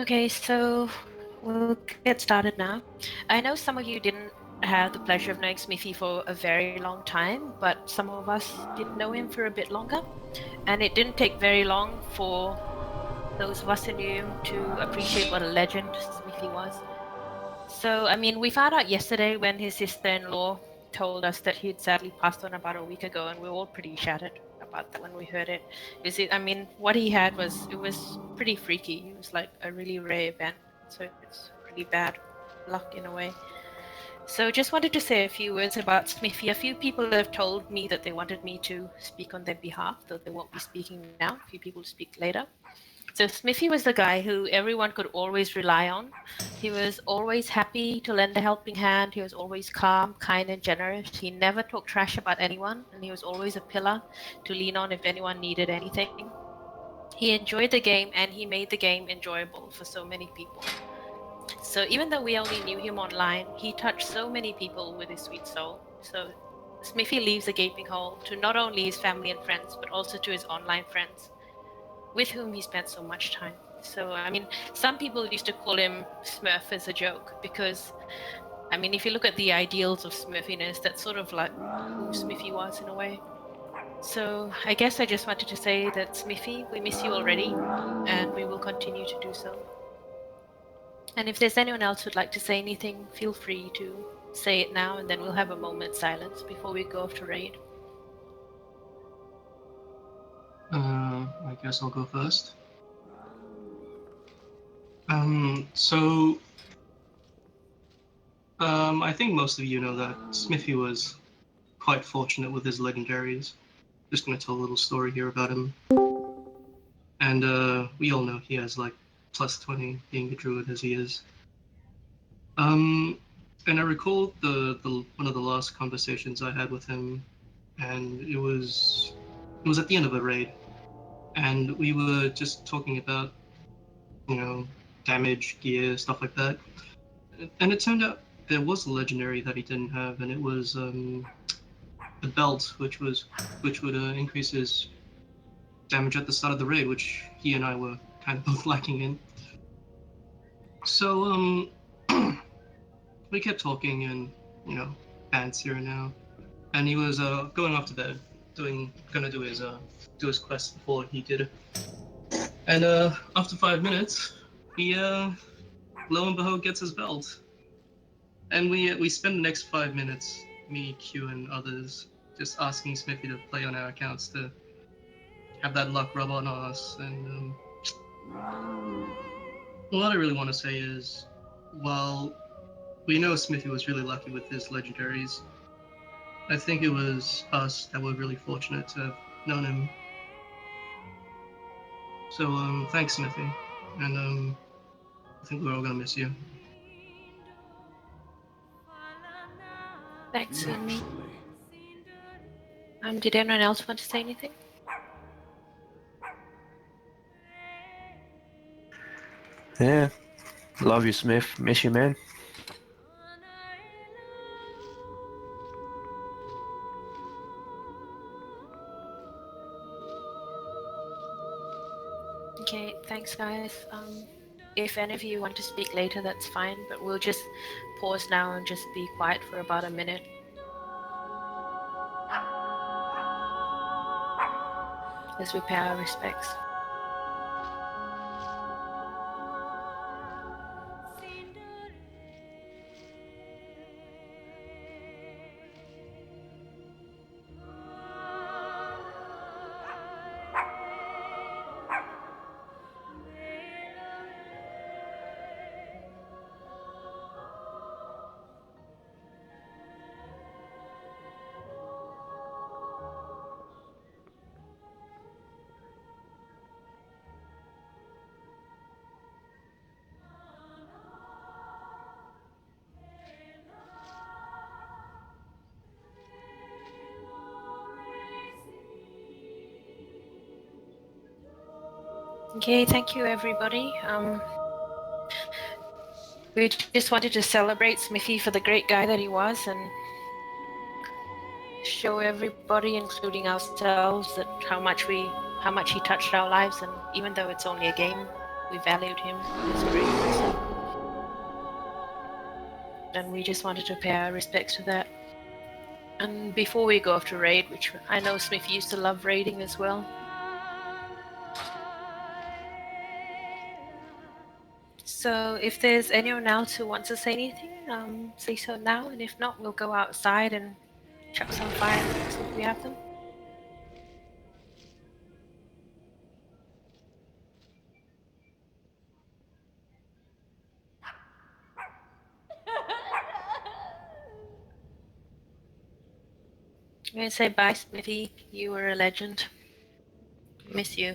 Okay, so we'll get started now. I know some of you didn't have the pleasure of knowing Smiffy for a very long time, but some of us did know him for a bit longer. And it didn't take very long for those of us who knew him to appreciate what a legend Smiffy was. So, I mean, we found out yesterday when his sister-in-law told us that he'd sadly passed on about a week ago, and we were all pretty shattered about that when we heard it. I mean, what he had was pretty freaky. It was like a really rare event, so it's pretty bad luck in a way. So, just wanted to say a few words about Smithy. A few people have told me that they wanted me to speak on their behalf, though they won't be speaking now. A few people will speak later. So Smithy was the guy who everyone could always rely on. He was always happy to lend a helping hand. He was always calm, kind, and generous. He never talked trash about anyone, and he was always a pillar to lean on if anyone needed anything. He enjoyed the game, and he made the game enjoyable for so many people. So even though we only knew him online, he touched so many people with his sweet soul. So Smithy leaves a gaping hole to not only his family and friends, but also to his online friends, with whom he spent so much time. So, I mean, some people used to call him Smurf as a joke because, I mean, if you look at the ideals of Smurfiness, that's sort of like who Smithy was in a way. So, I guess I just wanted to say that Smithy, we miss you already, and we will continue to do so. And if there's anyone else who'd like to say anything, feel free to say it now, and then we'll have a moment's silence before we go off to raid. I guess I'll go first. So I think most of you know that Smithy was quite fortunate with his legendaries. Just gonna tell a little story here about him. And we all know he has like plus 20 being a druid as he is. And I recall the one of the last conversations I had with him, and it was at the end of a raid, and we were just talking about, you know, damage, gear, stuff like that. And it turned out there was a legendary that he didn't have, and it was the belt, which would increase his damage at the start of the raid, which he and I were kind of both lacking in. So we kept talking and, you know, bants here and now, and he was going off to bed, gonna do his quest before he did. And after 5 minutes, he lo and behold gets his belt. And we spend the next 5 minutes, me, Q, and others, just asking Smithy to play on our accounts to have that luck rub on us. And what I really want to say is, while we know Smithy was really lucky with his legendaries, I think it was us that were really fortunate to have known him. So thanks, Smithy, and I think we're all gonna miss you. Thanks, Sunmi. Did anyone else want to say anything? Yeah. Love you, Smith. Miss you, man. Okay, thanks, guys. If any of you want to speak later, that's fine, but we'll just pause now and just be quiet for about a minute. As we pay our respects. Okay, thank you, everybody. We just wanted to celebrate Smithy for the great guy that he was and show everybody, including ourselves, that how much he touched our lives. And even though it's only a game, We valued him as a great person. And we just wanted to pay our respects to that. And before we go off to raid, which I know Smith used to love raiding as well. So if there's anyone else who wants to say anything, say so now, and if not, we'll go outside and chuck some fireworks if we have them. I'm gonna say bye, Smithy. You were a legend. Miss you.